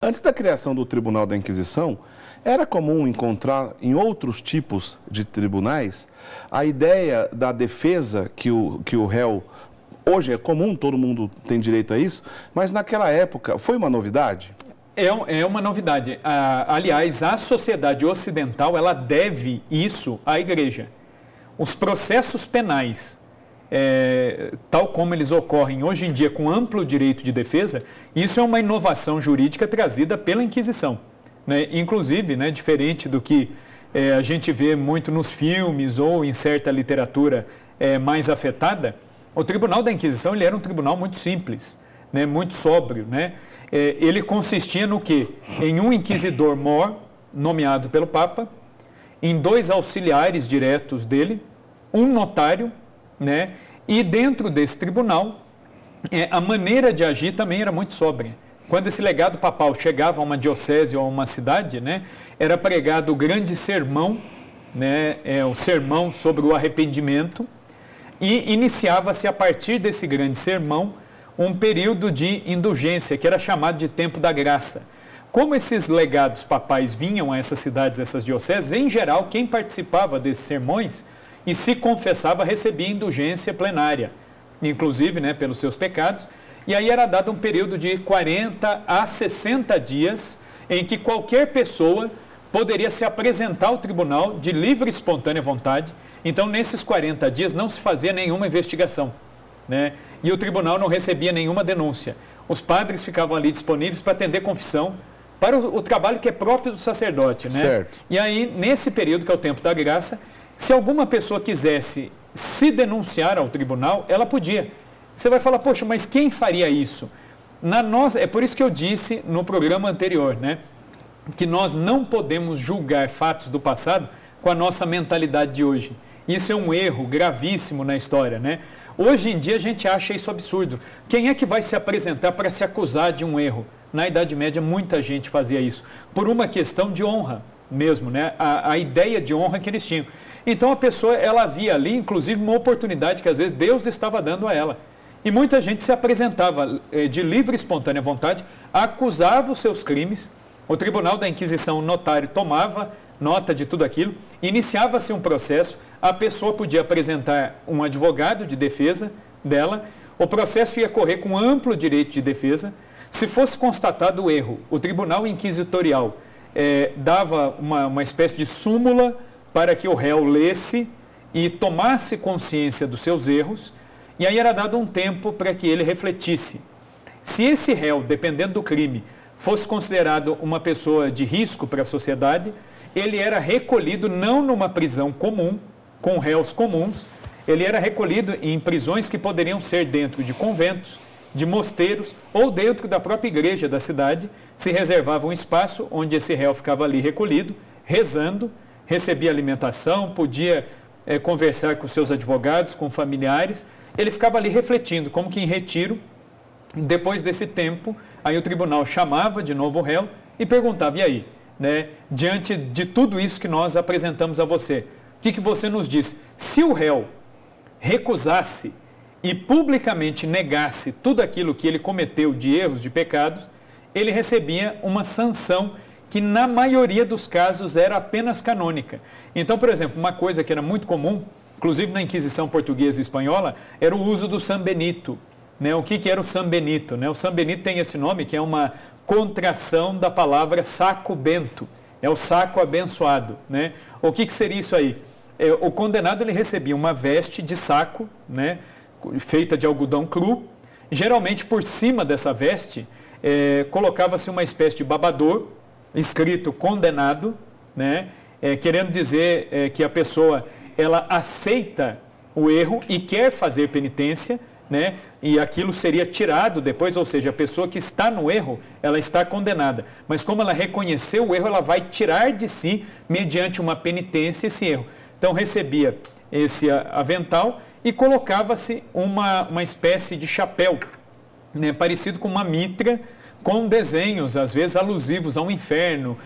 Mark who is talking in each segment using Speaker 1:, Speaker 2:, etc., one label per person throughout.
Speaker 1: Antes da criação do Tribunal da Inquisição, era comum encontrar em outros tipos de tribunais a ideia da defesa que o réu... Hoje é comum, todo mundo tem direito a isso, mas naquela época foi uma novidade?
Speaker 2: É uma novidade. Aliás, a sociedade ocidental, ela deve isso à Igreja. Os processos penais, tal como eles ocorrem hoje em dia com amplo direito de defesa, isso é uma inovação jurídica trazida pela Inquisição. Né? Inclusive, né, diferente do que a gente vê muito nos filmes ou em certa literatura mais afetada, o Tribunal da Inquisição ele era um tribunal muito simples, né, muito sóbrio. Né? Ele consistia no quê? Em um inquisidor mor, nomeado pelo Papa, em 2 auxiliares diretos dele, um notário, né? E dentro desse tribunal, a maneira de agir também era muito sóbria. Quando esse legado papal chegava a uma diocese ou a uma cidade, né, era pregado o grande sermão, né, o sermão sobre o arrependimento, e iniciava-se a partir desse grande sermão um período de indulgência, que era chamado de Tempo da Graça. Como esses legados papais vinham a essas cidades, essas dioceses, em geral, quem participava desses sermões e se confessava recebia indulgência plenária, inclusive, né, pelos seus pecados, e aí era dado um período de 40 a 60 dias em que qualquer pessoa poderia se apresentar ao tribunal de livre e espontânea vontade. Então, nesses 40 dias não se fazia nenhuma investigação, né? E o tribunal não recebia nenhuma denúncia. Os padres ficavam ali disponíveis para atender confissão, para o trabalho que é próprio do sacerdote, né?
Speaker 1: Certo.
Speaker 2: E aí, nesse período que é o tempo da graça, se alguma pessoa quisesse se denunciar ao tribunal, ela podia. Você vai falar, poxa, mas quem faria isso? É por isso que eu disse no programa anterior, né, que nós não podemos julgar fatos do passado com a nossa mentalidade de hoje. Isso é um erro gravíssimo na história, né? Hoje em dia a gente acha isso absurdo. Quem é que vai se apresentar para se acusar de um erro? Na Idade Média muita gente fazia isso, por uma questão de honra mesmo, né? A ideia de honra que eles tinham. Então a pessoa, ela via ali, inclusive, uma oportunidade que às vezes Deus estava dando a ela. E muita gente se apresentava de livre e espontânea vontade, acusava os seus crimes, o Tribunal da Inquisição, o notário, tomava nota de tudo aquilo, iniciava-se um processo, a pessoa podia apresentar um advogado de defesa dela, o processo ia correr com amplo direito de defesa. Se fosse constatado o erro, o Tribunal Inquisitorial dava uma espécie de súmula para que o réu lesse e tomasse consciência dos seus erros, e aí era dado um tempo para que ele refletisse. Se esse réu, dependendo do crime, fosse considerado uma pessoa de risco para a sociedade, ele era recolhido não numa prisão comum, com réus comuns, ele era recolhido em prisões que poderiam ser dentro de conventos, de mosteiros ou dentro da própria igreja da cidade. Se reservava um espaço onde esse réu ficava ali recolhido, rezando, recebia alimentação, podia conversar com seus advogados, com familiares. Ele ficava ali refletindo, como que em retiro. Depois desse tempo, aí o tribunal chamava de novo o réu e perguntava, e aí, né, diante de tudo isso que nós apresentamos a você, o que você nos diz? Se o réu recusasse e publicamente negasse tudo aquilo que ele cometeu de erros, de pecados, ele recebia uma sanção que na maioria dos casos era apenas canônica. Então, por exemplo, uma coisa que era muito comum, inclusive na Inquisição portuguesa e espanhola, era o uso do San Benito. Né? O que era o San Benito? Né? O San Benito tem esse nome, que é uma contração da palavra saco bento, é o saco abençoado. Né? O que seria isso aí? O condenado ele recebia uma veste de saco, né, feita de algodão cru. Geralmente por cima dessa veste colocava-se uma espécie de babador escrito condenado, né, querendo dizer que a pessoa ela aceita o erro e quer fazer penitência, né, e aquilo seria tirado depois, ou seja, a pessoa que está no erro, ela está condenada. Mas como ela reconheceu o erro, ela vai tirar de si, mediante uma penitência, esse erro. Então recebia esse avental e colocava-se uma espécie de chapéu, né, parecido com uma mitra, com desenhos, às vezes alusivos ao inferno,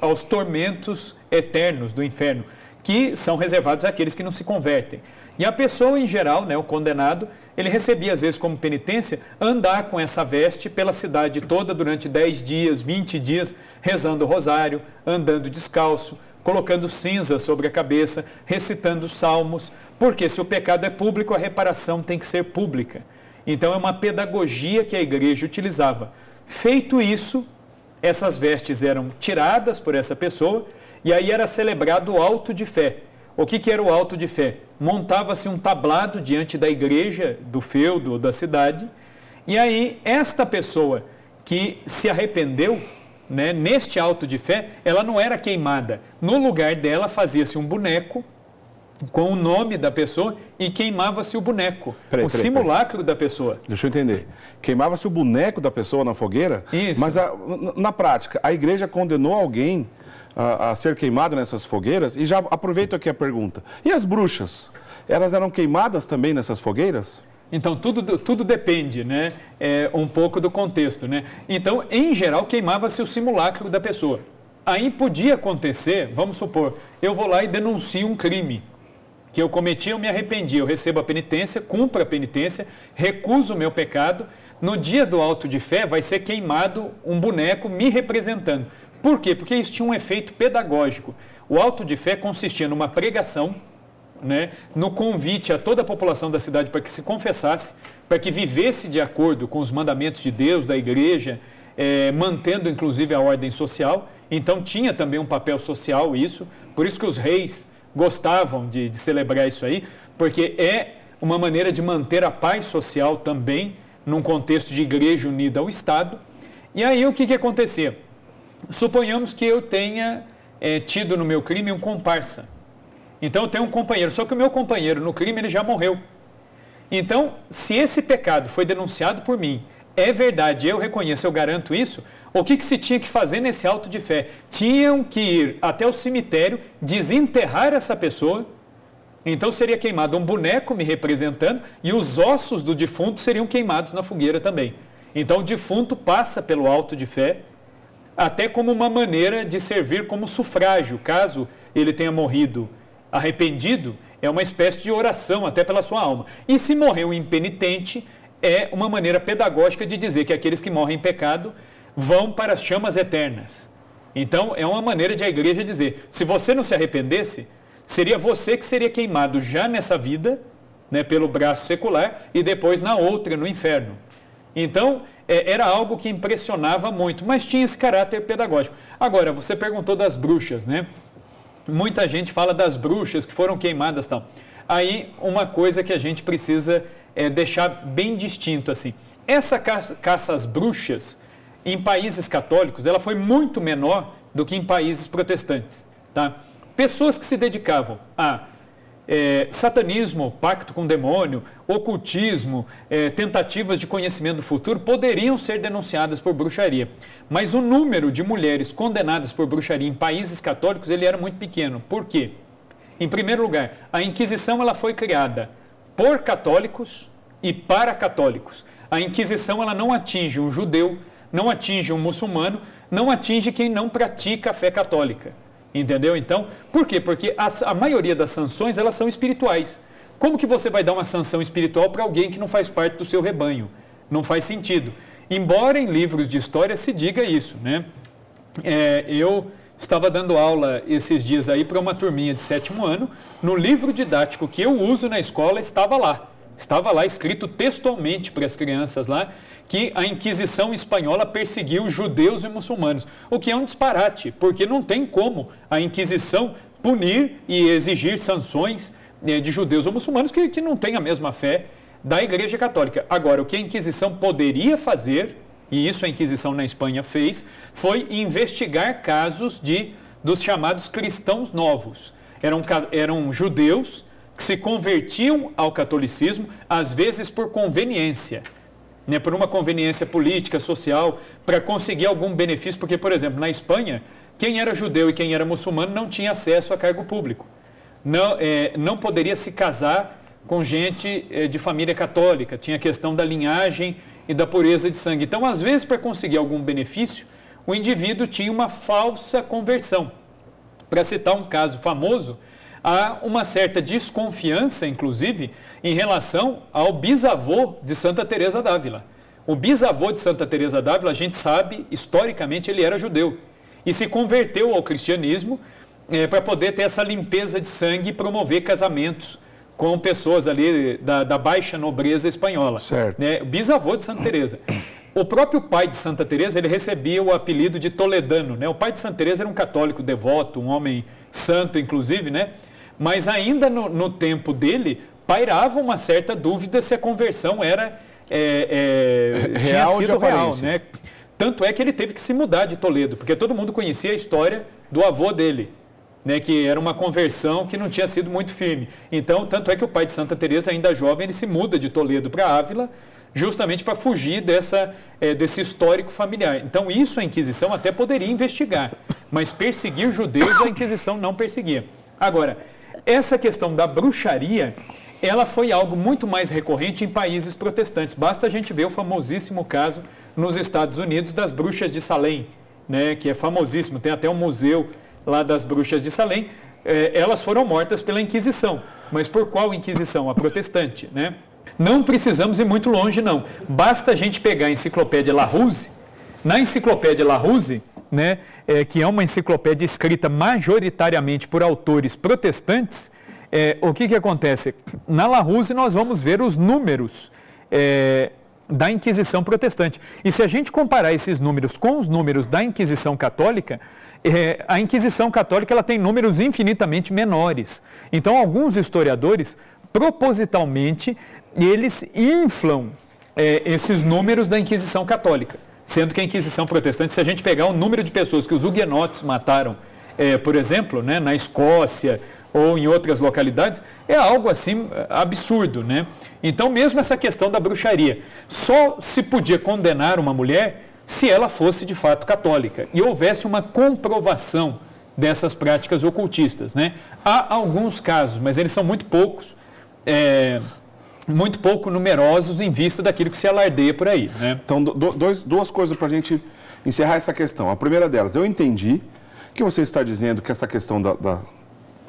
Speaker 2: aos tormentos eternos do inferno, que são reservados àqueles que não se convertem. E a pessoa, em geral, né, o condenado, ele recebia, às vezes, como penitência, andar com essa veste pela cidade toda durante 10 dias, 20 dias, rezando o rosário, andando descalço, colocando cinza sobre a cabeça, recitando salmos, porque se o pecado é público, a reparação tem que ser pública. Então, é uma pedagogia que a igreja utilizava. Feito isso, essas vestes eram tiradas por essa pessoa e aí era celebrado o auto de fé. O que era o auto de fé? Montava-se um tablado diante da igreja, do feudo ou da cidade, e aí esta pessoa que se arrependeu, né, neste auto de fé, ela não era queimada. No lugar dela fazia-se um boneco com o nome da pessoa e queimava-se o boneco, simulacro da pessoa.
Speaker 1: Deixa eu entender. Queimava-se o boneco da pessoa na fogueira?
Speaker 2: Isso.
Speaker 1: Mas na prática, a igreja condenou alguém a ser queimado nessas fogueiras? E já aproveito aqui a pergunta. E as bruxas? Elas eram queimadas também nessas fogueiras?
Speaker 2: Então, tudo depende, né? Um pouco do contexto, né? Então, em geral, queimava-se o simulacro da pessoa. Aí podia acontecer, vamos supor, eu vou lá e denuncio um crime que eu cometi, eu me arrependi, eu recebo a penitência, cumpro a penitência, recuso o meu pecado. No dia do auto de fé vai ser queimado um boneco me representando. Por quê? Porque isso tinha um efeito pedagógico. O auto de fé consistia numa pregação, né, no convite a toda a população da cidade para que se confessasse, para que vivesse de acordo com os mandamentos de Deus, da igreja, mantendo inclusive a ordem social. Então tinha também um papel social isso, por isso que os reis gostavam de celebrar isso aí, porque é uma maneira de manter a paz social também, num contexto de igreja unida ao Estado. E aí o que acontecia? Suponhamos que eu tenha tido no meu crime um comparsa. Então eu tenho um companheiro, só que o meu companheiro no crime ele já morreu. Então, se esse pecado foi denunciado por mim, é verdade, eu reconheço, eu garanto isso, o que se tinha que fazer nesse auto de fé? Tinham que ir até o cemitério, desenterrar essa pessoa, então seria queimado um boneco me representando e os ossos do defunto seriam queimados na fogueira também. Então o defunto passa pelo auto de fé, até como uma maneira de servir como sufrágio, caso ele tenha morrido arrependido, é uma espécie de oração até pela sua alma. E se morreu impenitente, é uma maneira pedagógica de dizer que aqueles que morrem em pecado vão para as chamas eternas. Então, é uma maneira de a igreja dizer, se você não se arrependesse, seria você que seria queimado já nessa vida, né, pelo braço secular, e depois na outra, no inferno. Então, era algo que impressionava muito, mas tinha esse caráter pedagógico. Agora, você perguntou das bruxas, né? Muita gente fala das bruxas que foram queimadas e tal. Aí, uma coisa que a gente precisa deixar bem distinto, assim. Essa caça às bruxas, em países católicos, ela foi muito menor do que em países protestantes, tá? Pessoas que se dedicavam a satanismo, pacto com o demônio, ocultismo, tentativas de conhecimento do futuro, poderiam ser denunciadas por bruxaria. Mas o número de mulheres condenadas por bruxaria em países católicos, ele era muito pequeno. Por quê? Em primeiro lugar, a Inquisição ela foi criada por católicos e para católicos. A Inquisição ela não atinge um judeu, não atinge um muçulmano, não atinge quem não pratica a fé católica. Entendeu? Então, por quê? Porque a maioria das sanções, elas são espirituais. Como que você vai dar uma sanção espiritual para alguém que não faz parte do seu rebanho? Não faz sentido. Embora em livros de história se diga isso, né? Eu estava dando aula esses dias aí para uma turminha de 7º ano. No livro didático que eu uso na escola, estava lá escrito textualmente para as crianças lá, que a Inquisição espanhola perseguiu judeus e muçulmanos, o que é um disparate, porque não tem como a Inquisição punir e exigir sanções de judeus ou muçulmanos que não têm a mesma fé da Igreja Católica. Agora, o que a Inquisição poderia fazer, e isso a Inquisição na Espanha fez, foi investigar casos dos chamados cristãos novos. Eram judeus que se convertiam ao catolicismo, às vezes por conveniência, né, por uma conveniência política, social, para conseguir algum benefício, porque, por exemplo, na Espanha, quem era judeu e quem era muçulmano não tinha acesso a cargo público. Não poderia se casar com gente de família católica, tinha a questão da linhagem e da pureza de sangue. Então, às vezes, para conseguir algum benefício, o indivíduo tinha uma falsa conversão. Para citar um caso famoso, há uma certa desconfiança, inclusive, em relação ao bisavô de Santa Teresa d'Ávila. O bisavô de Santa Teresa d'Ávila, a gente sabe, historicamente, ele era judeu e se converteu ao cristianismo para poder ter essa limpeza de sangue e promover casamentos com pessoas ali da baixa nobreza espanhola.
Speaker 1: Certo.
Speaker 2: Né? Bisavô de Santa Teresa. O próprio pai de Santa Teresa, ele recebia o apelido de Toledano, né? O pai de Santa Teresa era um católico devoto, um homem santo, inclusive, né? Mas ainda no tempo dele, pairava uma certa dúvida se a conversão era
Speaker 1: real,
Speaker 2: tinha sido
Speaker 1: de
Speaker 2: real,
Speaker 1: aparência.
Speaker 2: né? Tanto é que ele teve que se mudar de Toledo, porque todo mundo conhecia a história do avô dele, né, que era uma conversão que não tinha sido muito firme. Então, tanto é que o pai de Santa Teresa, ainda jovem, ele se muda de Toledo para Ávila, justamente para fugir desse histórico familiar. Então, isso a Inquisição até poderia investigar, mas perseguir judeus a Inquisição não perseguia. Agora, essa questão da bruxaria, ela foi algo muito mais recorrente em países protestantes. Basta a gente ver o famosíssimo caso nos Estados Unidos das bruxas de Salem, né, que é famosíssimo, tem até um museu lá das bruxas de Salem. Elas foram mortas pela Inquisição. Mas por qual Inquisição? A protestante, né? Não precisamos ir muito longe, não. Basta a gente pegar a enciclopédia Larousse. Na enciclopédia Larousse, né, que é uma enciclopédia escrita majoritariamente por autores protestantes, o que acontece? Na Larousse nós vamos ver os números da Inquisição protestante. E se a gente comparar esses números com os números da Inquisição católica, a Inquisição católica ela tem números infinitamente menores. Então, alguns historiadores, propositalmente, eles inflam esses números da Inquisição católica. Sendo que a Inquisição protestante, se a gente pegar o número de pessoas que os huguenotes mataram, por exemplo, né, na Escócia ou em outras localidades, é algo assim absurdo, né? Então, mesmo essa questão da bruxaria, só se podia condenar uma mulher se ela fosse de fato católica e houvesse uma comprovação dessas práticas ocultistas, né? Há alguns casos, mas eles são muito poucos, muito pouco numerosos em vista daquilo que se alardeia por aí, né?
Speaker 1: Então, duas coisas para a gente encerrar essa questão. A primeira delas, eu entendi que você está dizendo que essa questão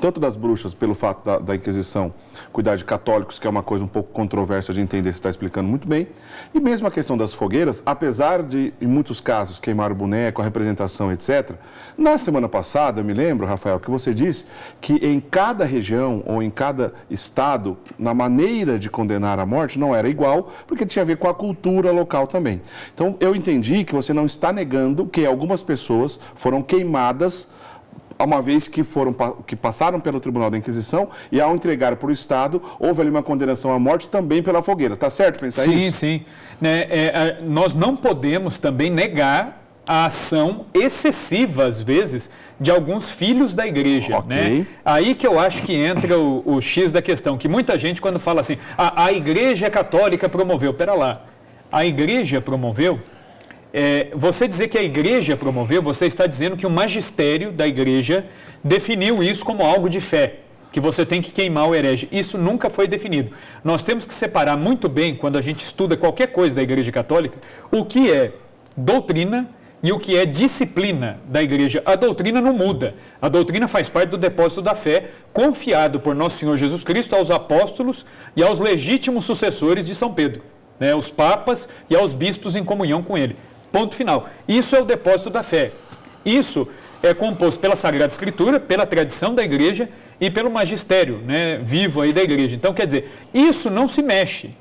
Speaker 1: tanto das bruxas, pelo fato da Inquisição cuidar de católicos, que é uma coisa um pouco controversa de entender, você está explicando muito bem, e mesmo a questão das fogueiras, apesar de, em muitos casos, queimar o boneco, a representação, etc., na semana passada, eu me lembro, Rafael, que você disse que em cada região ou em cada estado, na maneira de condenar a morte, não era igual, porque tinha a ver com a cultura local também. Então, eu entendi que você não está negando que algumas pessoas foram queimadas uma vez que passaram pelo Tribunal da Inquisição e ao entregar para o Estado, houve ali uma condenação à morte também pela fogueira. Está certo pensar isso?
Speaker 2: Sim, sim. Nós não podemos também negar a ação excessiva, às vezes, de alguns filhos da igreja.
Speaker 1: Okay.
Speaker 2: Né? Aí que eu acho que entra o X da questão, que muita gente quando fala assim, a igreja católica promoveu, pera lá, a igreja promoveu? Você dizer que a igreja promoveu, você está dizendo que o magistério da igreja definiu isso como algo de fé, que você tem que queimar o herege. Isso nunca foi definido. Nós temos que separar muito bem, quando a gente estuda qualquer coisa da igreja católica, o que é doutrina e o que é disciplina da igreja. A doutrina não muda. A doutrina faz parte do depósito da fé, confiado por nosso Senhor Jesus Cristo aos apóstolos e aos legítimos sucessores de São Pedro, né, os papas e aos bispos em comunhão com ele. Ponto final. Isso é o depósito da fé. Isso é composto pela Sagrada Escritura, pela tradição da igreja e pelo magistério, né, vivo aí da igreja. Então, quer dizer, isso não se mexe.